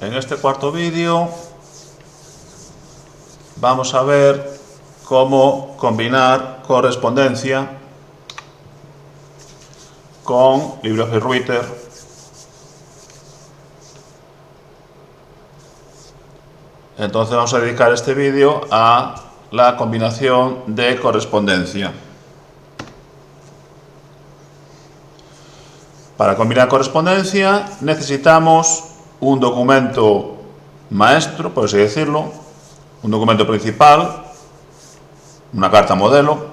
En este cuarto vídeo vamos a ver cómo combinar correspondencia con LibreOffice Writer Entonces vamos a dedicar este vídeo a la combinación de correspondencia. Para combinar correspondencia necesitamos un documento maestro, por así decirlo, un documento principal, una carta modelo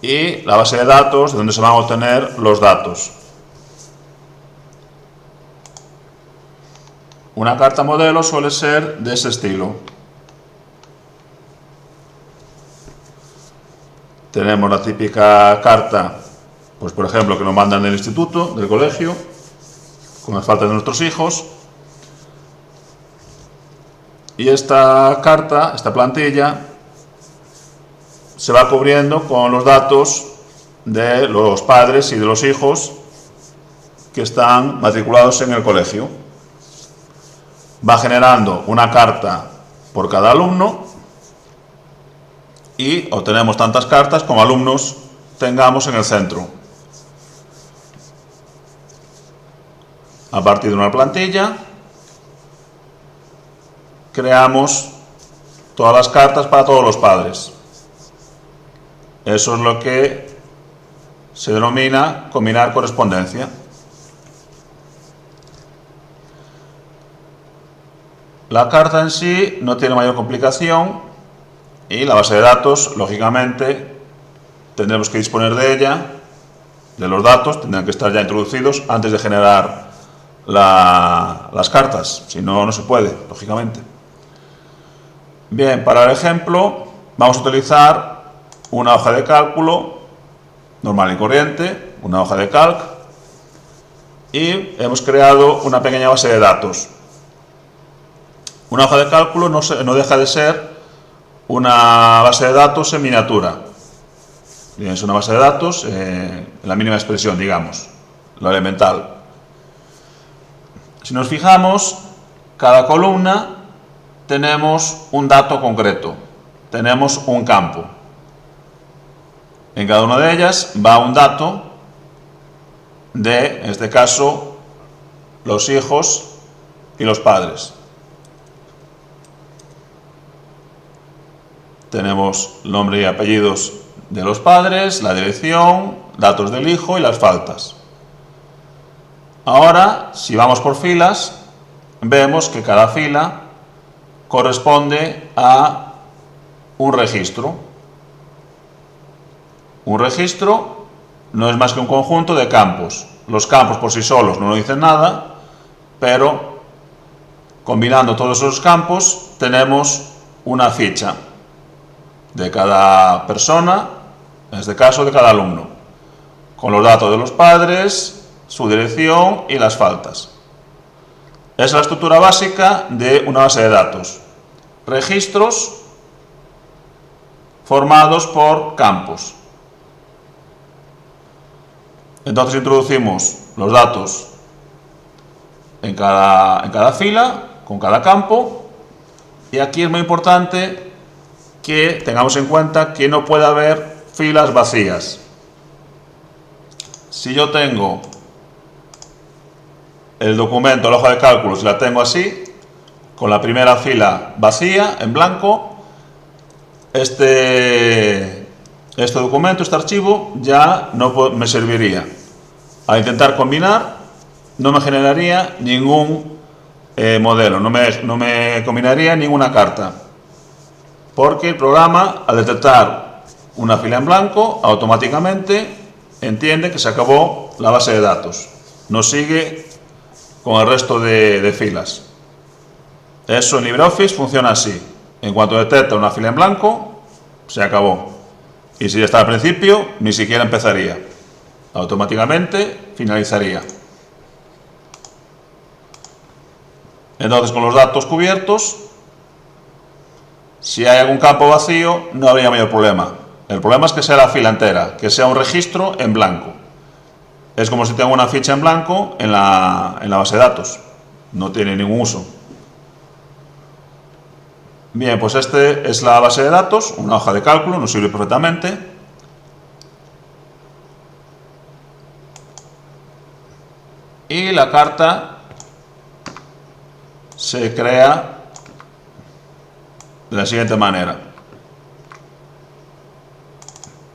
y la base de datos de donde se van a obtener los datos. Una carta modelo suele ser de ese estilo. Tenemos la típica carta, pues por ejemplo, que nos mandan del instituto, del colegio, con las faltas de nuestros hijos. Y esta carta, esta plantilla, se va cubriendo con los datos de los padres y de los hijos que están matriculados en el colegio. Va generando una carta por cada alumno y obtenemos tantas cartas como alumnos tengamos en el centro. A partir de una plantilla creamos todas las cartas para todos los padres. Eso es lo que se denomina combinar correspondencia. La carta en sí no tiene mayor complicación y la base de datos, lógicamente, tendremos que disponer de ella, de los datos, tendrán que estar ya introducidos antes de generar las cartas, si no, no se puede, lógicamente. Bien, para el ejemplo vamos a utilizar una hoja de cálculo normal y corriente, una hoja de calc, y hemos creado una pequeña base de datos. Una hoja de cálculo no deja de ser una base de datos en miniatura. Bien, es una base de datos en la mínima expresión, digamos, lo elemental. Si nos fijamos, cada columna tenemos un dato concreto, tenemos un campo. En cada una de ellas va un dato de, en este caso, los hijos y los padres. Tenemos nombre y apellidos de los padres, la dirección, datos del hijo y las faltas. Ahora, si vamos por filas, vemos que cada fila corresponde a un registro. Un registro no es más que un conjunto de campos. Los campos por sí solos no nos dicen nada, pero combinando todos esos campos tenemos una ficha de cada persona, en este caso de cada alumno, con los datos de los padres, su dirección y las faltas. Es la estructura básica de una base de datos. Registros formados por campos. Entonces introducimos los datos en cada fila, con cada campo, y aquí es muy importante que tengamos en cuenta que no puede haber filas vacías. Si yo tengo el documento, la hoja de cálculo, si la tengo así, con la primera fila vacía, en blanco, este documento, este archivo, ya no me serviría. Al intentar combinar, no me generaría ningún modelo, no me combinaría ninguna carta. Porque el programa, al detectar una fila en blanco, automáticamente entiende que se acabó la base de datos. No sigue con el resto de filas. Eso en LibreOffice funciona así. En cuanto detecta una fila en blanco, se acabó. Y si ya está al principio, ni siquiera empezaría. Automáticamente finalizaría. Entonces, con los datos cubiertos, si hay algún campo vacío, no habría mayor problema. El problema es que sea la fila entera, que sea un registro en blanco. Es como si tengo una ficha en blanco en la base de datos. no tiene ningún uso. Bien, pues este es la base de datos, una hoja de cálculo, nos sirve perfectamente. Y la carta se crea de la siguiente manera.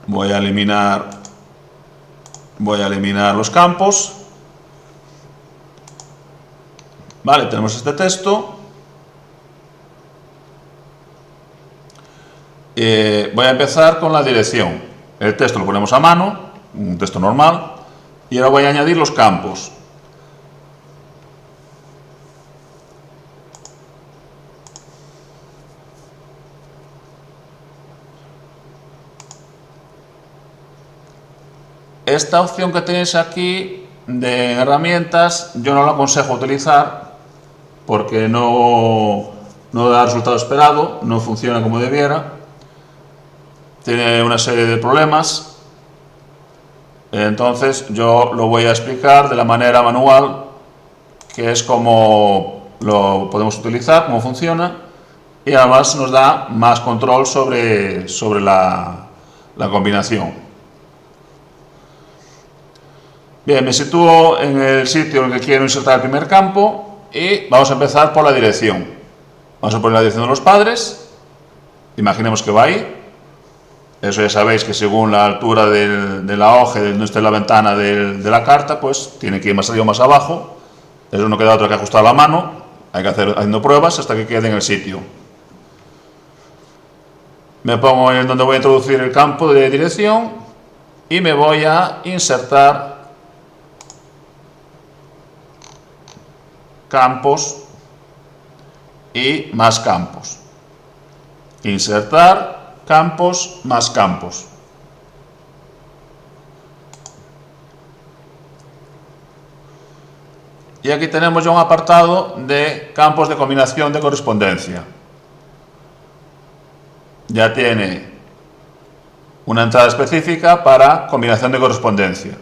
Voy a eliminar los campos. Vale, tenemos este texto. Voy a empezar con la dirección. El texto lo ponemos a mano, un texto normal, y ahora voy a añadir los campos. Esta opción que tenéis aquí de herramientas yo no la aconsejo utilizar porque no da el resultado esperado, no funciona como debiera, tiene una serie de problemas. Entonces yo lo voy a explicar de la manera manual, que es como lo podemos utilizar, cómo funciona, y además nos da más control sobre la combinación. Bien, me sitúo en el sitio en el que quiero insertar el primer campo y vamos a empezar por la dirección. Vamos a poner la dirección de los padres, imaginemos que va ahí. Eso ya sabéis que según la altura de la hoja, donde esté la ventana de la carta, pues tiene que ir más arriba o más abajo. Eso no queda otra que ajustar la mano, hay que hacer haciendo pruebas hasta que quede en el sitio. Me pongo en donde voy a introducir el campo de dirección y me voy a insertar campos y más campos. Insertar campos más campos. Y aquí tenemos ya un apartado de campos de combinación de correspondencia. Ya tiene una entrada específica para combinación de correspondencia.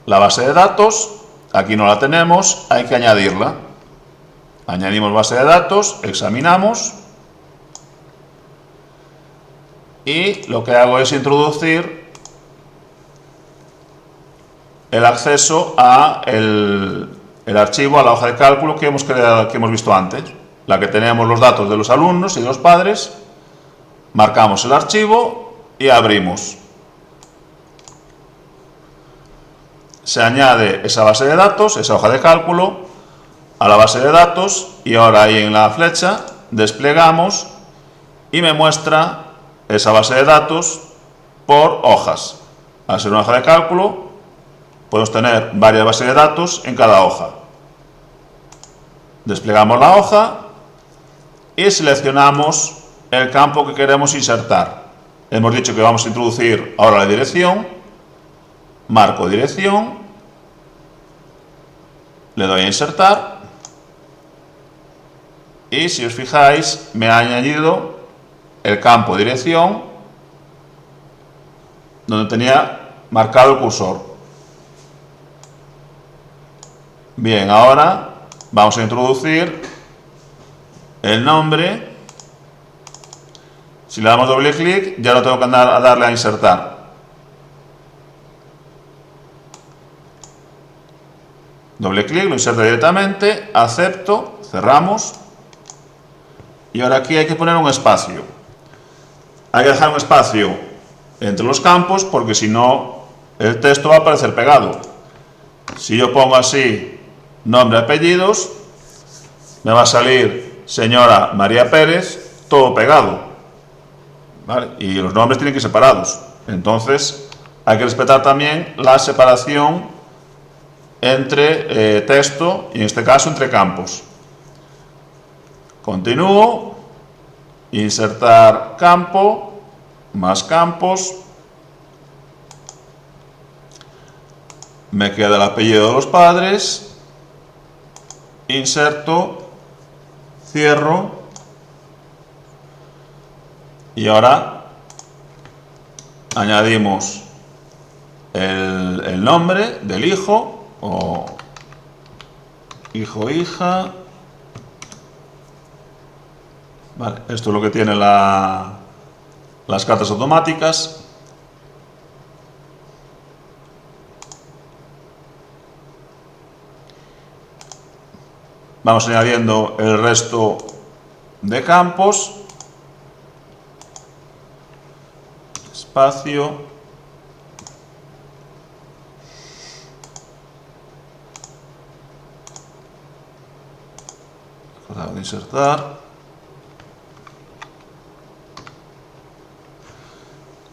La base de datos, aquí no la tenemos, hay que añadirla. Añadimos base de datos, examinamos y lo que hago es introducir el acceso a el archivo, a la hoja de cálculo que hemos visto antes, la que tenemos los datos de los alumnos y de los padres. Marcamos el archivo y abrimos. Se añade esa base de datos, esa hoja de cálculo, a la base de datos y ahora ahí en la flecha desplegamos y me muestra esa base de datos por hojas. Al ser una hoja de cálculo, podemos tener varias bases de datos en cada hoja. Desplegamos la hoja y seleccionamos el campo que queremos insertar. Hemos dicho que vamos a introducir ahora la dirección. Marco dirección, le doy a insertar y si os fijáis me ha añadido el campo dirección donde tenía marcado el cursor. Bien, ahora vamos a introducir el nombre. Si le damos doble clic ya no tengo que andar a darle a insertar. Doble clic, lo inserta directamente, acepto, cerramos y ahora aquí hay que poner un espacio. Hay que dejar un espacio entre los campos porque si no el texto va a aparecer pegado. Si yo pongo así nombre, apellidos, me va a salir señora María Pérez, todo pegado, ¿vale? Y los nombres tienen que ir separados. Entonces hay que respetar también la separación entre texto y en este caso entre campos. Continúo, insertar campo, más campos, me queda el apellido de los padres, inserto, cierro y ahora añadimos el nombre del hijo o hijo, hija. Vale, esto es lo que tiene las cartas automáticas. Vamos añadiendo el resto de campos. Espacio. Acordado de insertar.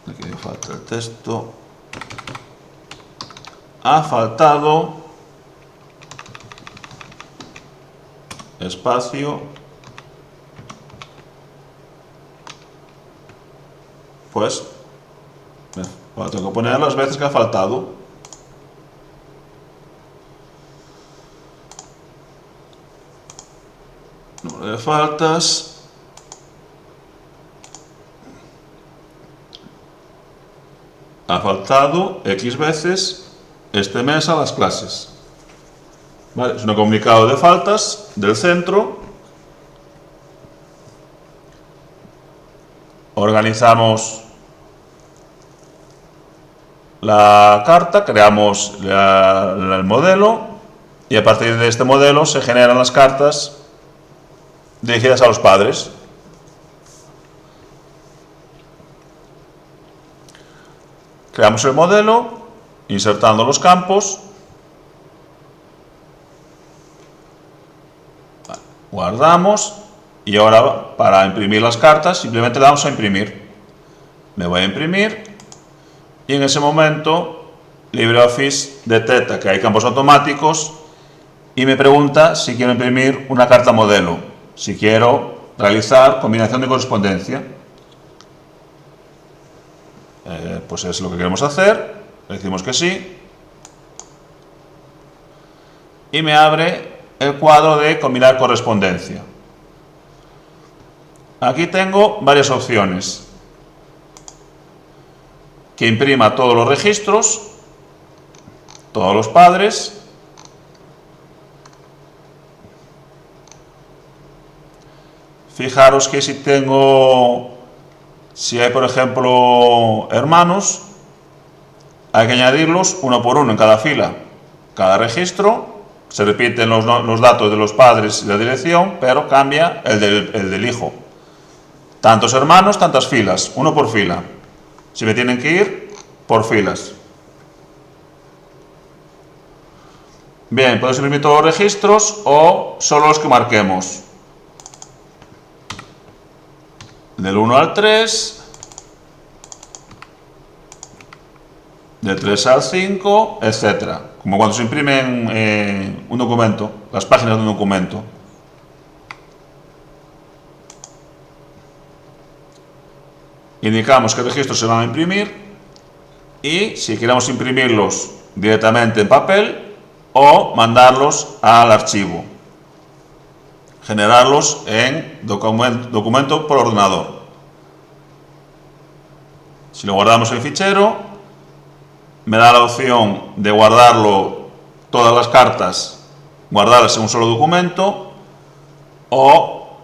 Aquí me falta el texto. Ha faltado espacio. Pues tengo que poner las veces que ha faltado. Número de faltas. Ha faltado X veces este mes a las clases. Vale, es un comunicado de faltas del centro. Organizamos la carta, creamos el modelo y a partir de este modelo se generan las cartas dirigidas a los padres. Creamos el modelo, insertando los campos. Guardamos y ahora para imprimir las cartas simplemente le damos a imprimir. Me voy a imprimir y en ese momento LibreOffice detecta que hay campos automáticos y me pregunta si quiero imprimir una carta modelo, si quiero realizar combinación de correspondencia. Pues es lo que queremos hacer, le decimos que sí y me abre el cuadro de combinar correspondencia. Aquí tengo varias opciones: que imprima todos los registros, todos los padres, fijaros que si hay por ejemplo hermanos, hay que añadirlos uno por uno en cada fila. Cada registro se repiten los datos de los padres y la dirección, pero cambia el del hijo. Tantos hermanos, tantas filas, uno por fila. Si me tienen que ir por filas. Bien, podemos imprimir todos los registros o solo los que marquemos. Del 1 al 3, del 3 al 5, etc. Como cuando se imprime un documento, las páginas de un documento. Indicamos qué registros se van a imprimir y si queremos imprimirlos directamente en papel o mandarlos al archivo. Generarlos en documento por ordenador. Si lo guardamos en fichero, me da la opción de guardarlo, todas las cartas, guardarlas en un solo documento o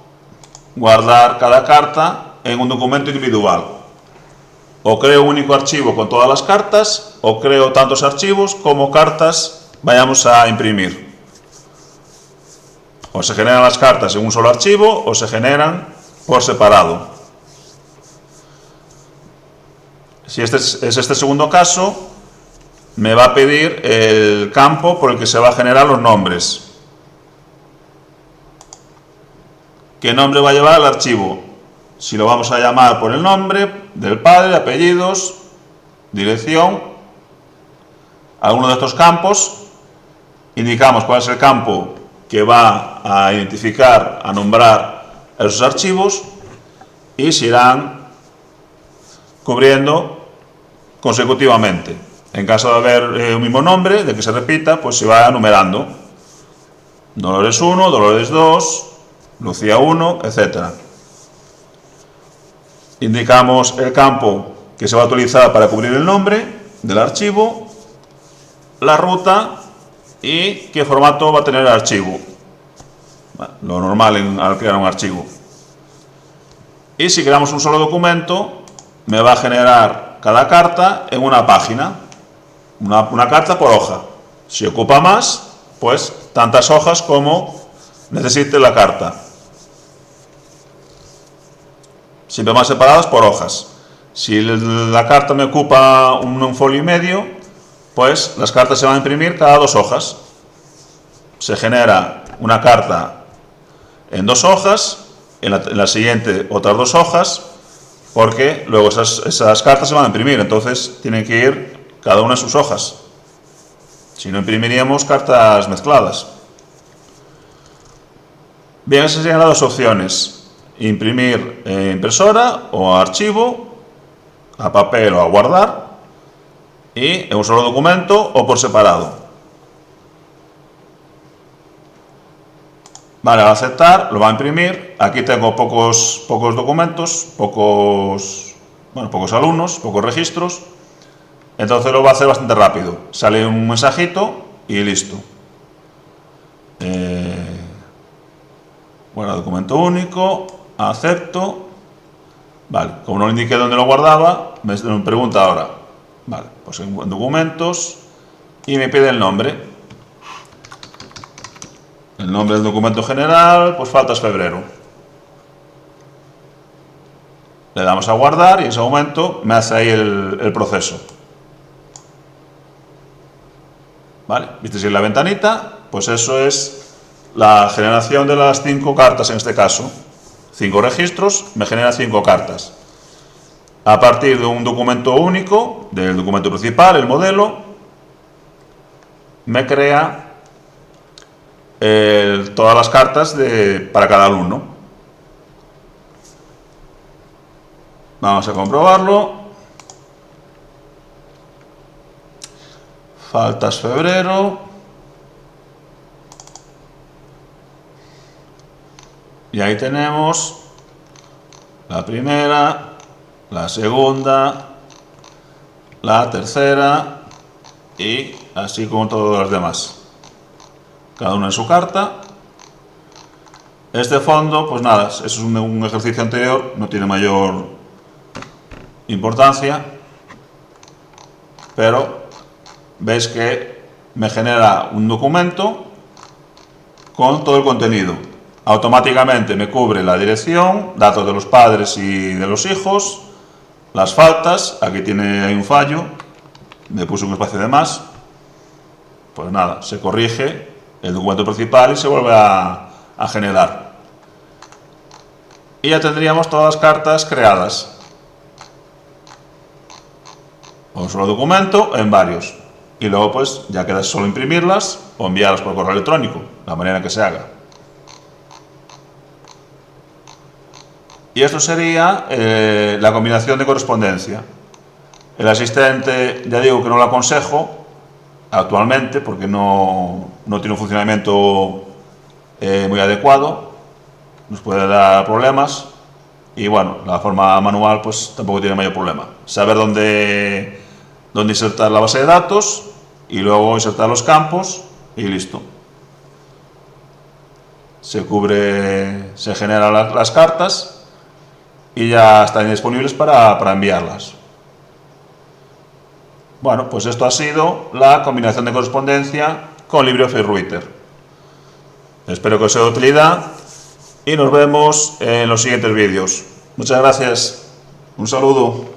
guardar cada carta en un documento individual. O creo un único archivo con todas las cartas o creo tantos archivos como cartas vayamos a imprimir. O se generan las cartas en un solo archivo o se generan por separado. Si es este segundo caso, me va a pedir el campo por el que se va a generar los nombres. ¿Qué nombre va a llevar el archivo? Si lo vamos a llamar por el nombre del padre, apellidos, dirección, alguno de estos campos, indicamos cuál es el campo que va a identificar, a nombrar esos archivos y se irán cubriendo consecutivamente. En caso de haber un mismo nombre, de que se repita, pues se va numerando. Dolores 1, Dolores 2, Lucía 1, etc. Indicamos el campo que se va a utilizar para cubrir el nombre del archivo, la ruta y qué formato va a tener el archivo. Bueno, lo normal al crear un archivo. Y si creamos un solo documento, me va a generar cada carta en una página. Una carta por hoja. Si ocupa más, pues tantas hojas como necesite la carta. Siempre más separadas por hojas. Si la carta me ocupa un folio y medio, pues las cartas se van a imprimir cada 2 hojas. Se genera una carta en 2 hojas, en la siguiente otras 2 hojas, porque luego esas cartas se van a imprimir, entonces tienen que ir cada una en sus hojas. Si no, imprimiríamos cartas mezcladas. Bien, esas serían las 2 opciones. Imprimir en impresora o archivo, a papel o a guardar, y en un solo documento o por separado. Vale, al aceptar lo va a imprimir. Aquí tengo pocos documentos, pocos alumnos, pocos registros. Entonces lo va a hacer bastante rápido. Sale un mensajito y listo. Bueno, documento único, acepto. Vale, como no le indiqué dónde lo guardaba, me pregunta ahora. Vale, pues en documentos y me pide el nombre. El nombre del documento general, pues faltas febrero. Le damos a guardar y en ese momento me hace ahí el proceso. ¿Vale? ¿Viste si en la ventanita? Pues eso es la generación de las 5 cartas en este caso. 5 registros, me genera 5 cartas. A partir de un documento único, del documento principal, el modelo, me crea todas las cartas para cada alumno. Vamos a comprobarlo. Faltas febrero. Y ahí tenemos la primera, la segunda, la tercera y así como todos los demás. Cada uno en su carta. Este fondo, pues nada, eso es un ejercicio anterior, no tiene mayor importancia, pero veis que me genera un documento con todo el contenido. Automáticamente me cubre la dirección, datos de los padres y de los hijos, las faltas, aquí hay un fallo, me puse un espacio de más, pues nada, se corrige el documento principal y se vuelve a generar. Y ya tendríamos todas las cartas creadas. Un solo documento en varios. Y luego pues ya queda solo imprimirlas o enviarlas por correo electrónico, la manera que se haga. Y esto sería la combinación de correspondencia. El asistente, ya digo que no lo aconsejo actualmente porque no tiene un funcionamiento muy adecuado, nos puede dar problemas y bueno, la forma manual pues tampoco tiene mayor problema. Saber dónde insertar la base de datos y luego insertar los campos y listo. Se generan las cartas y ya están disponibles para enviarlas. Bueno, pues esto ha sido la combinación de correspondencia con LibreOffice Writer. Espero que os sea de utilidad y nos vemos en los siguientes vídeos. Muchas gracias. Un saludo.